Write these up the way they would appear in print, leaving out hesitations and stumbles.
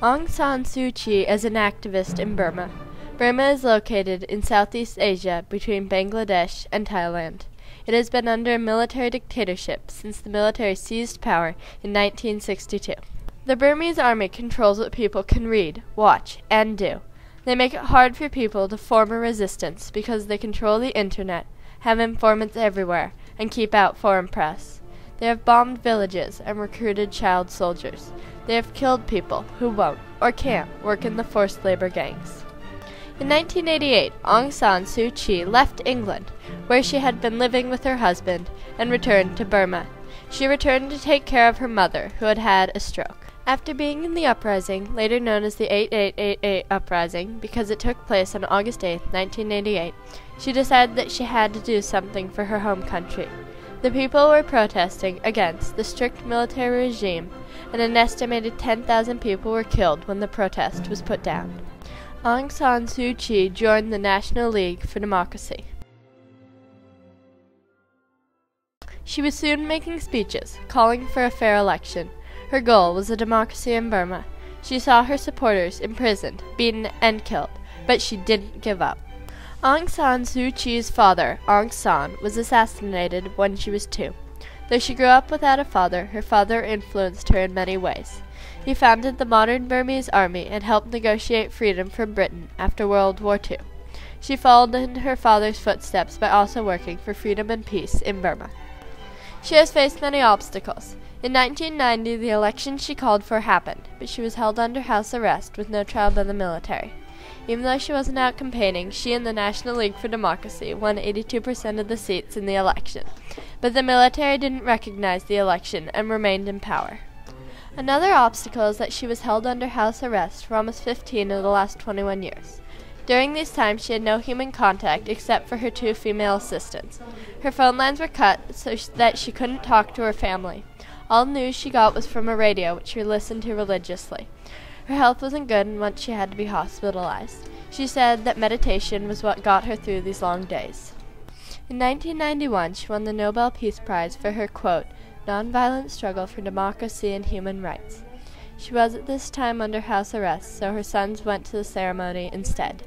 Aung San Suu Kyi is an activist in Burma. Burma is located in Southeast Asia between Bangladesh and Thailand. It has been under a military dictatorship since the military seized power in 1962. The Burmese army controls what people can read, watch, and do. They make it hard for people to form a resistance because they control the internet, have informants everywhere, and keep out foreign press. They have bombed villages and recruited child soldiers. They have killed people who won't or can't work in the forced labor gangs. In 1988, Aung San Suu Kyi left England, where she had been living with her husband, and returned to Burma. She returned to take care of her mother, who had had a stroke. After being in the uprising, later known as the 8888 Uprising, because it took place on August 8, 1988, she decided that she had to do something for her home country. The people were protesting against the strict military regime, and an estimated 10,000 people were killed when the protest was put down. Aung San Suu Kyi joined the National League for Democracy. She was soon making speeches, calling for a fair election. Her goal was a democracy in Burma. She saw her supporters imprisoned, beaten, and killed, but she didn't give up. Aung San Suu Kyi's father, Aung San, was assassinated when she was 2. Though she grew up without a father, her father influenced her in many ways. He founded the modern Burmese army and helped negotiate freedom from Britain after World War II. She followed in her father's footsteps by also working for freedom and peace in Burma. She has faced many obstacles. In 1990, the election she called for happened, but she was held under house arrest with no trial by the military. Even though she wasn't out campaigning, she and the National League for Democracy won 82% of the seats in the election, but the military didn't recognize the election and remained in power. Another obstacle is that she was held under house arrest for almost 15 of the last 21 years. During these times, she had no human contact except for her 2 female assistants. Her phone lines were cut so that she couldn't talk to her family. All news she got was from a radio, which she listened to religiously. Her health wasn't good, and once she had to be hospitalized. She said that meditation was what got her through these long days. In 1991, she won the Nobel Peace Prize for her, quote, nonviolent struggle for democracy and human rights. She was at this time under house arrest, so her sons went to the ceremony instead.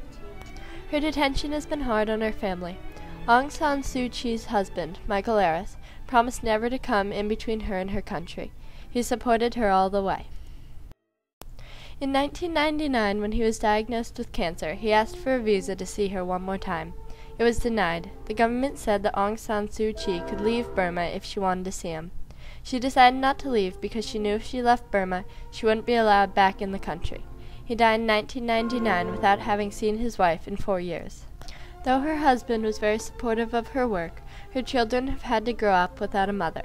Her detention has been hard on her family. Aung San Suu Kyi's husband, Michael Elise, promised never to come in between her and her country. He supported her all the way. In 1999, when he was diagnosed with cancer, he asked for a visa to see her one more time. It was denied. The government said that Aung San Suu Kyi could leave Burma if she wanted to see him. She decided not to leave because she knew if she left Burma, she wouldn't be allowed back in the country. He died in 1999 without having seen his wife in 4 years. Though her husband was very supportive of her work, her children have had to grow up without a mother.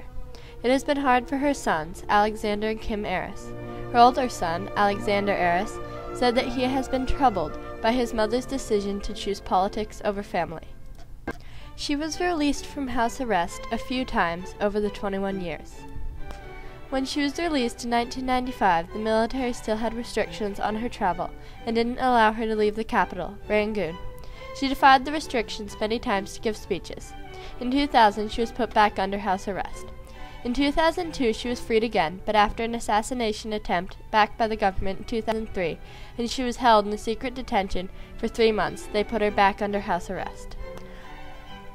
It has been hard for her sons, Alexander and Kim Elise. Her older son, Alexander Elise, said that he has been troubled by his mother's decision to choose politics over family. She was released from house arrest a few times over the 21 years. When she was released in 1995, the military still had restrictions on her travel and didn't allow her to leave the capital, Rangoon. She defied the restrictions many times to give speeches. In 2000, she was put back under house arrest. In 2002, she was freed again, but after an assassination attempt backed by the government in 2003, and she was held in a secret detention for 3 months, they put her back under house arrest.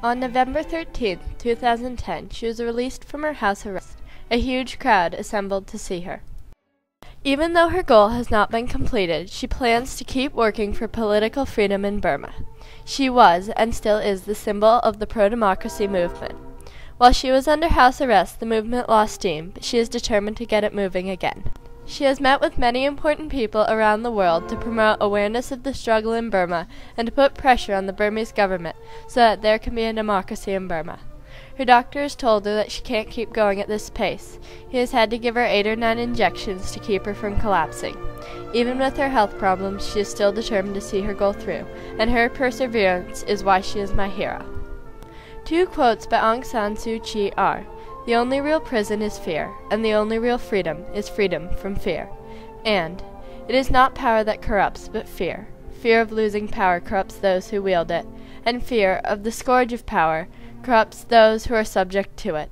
On November 13, 2010, she was released from her house arrest. A huge crowd assembled to see her. Even though her goal has not been completed, she plans to keep working for political freedom in Burma. She was, and still is, the symbol of the pro-democracy movement. While she was under house arrest, the movement lost steam, but she is determined to get it moving again. She has met with many important people around the world to promote awareness of the struggle in Burma and to put pressure on the Burmese government so that there can be a democracy in Burma. Her doctor has told her that she can't keep going at this pace. He has had to give her 8 or 9 injections to keep her from collapsing. Even with her health problems, she is still determined to see her goal through, and her perseverance is why she is my hero. 2 quotes by Aung San Suu Kyi are, "The only real prison is fear, and the only real freedom is freedom from fear." And, "It is not power that corrupts, but fear. Fear of losing power corrupts those who wield it, and fear of the scourge of power corrupts those who are subject to it."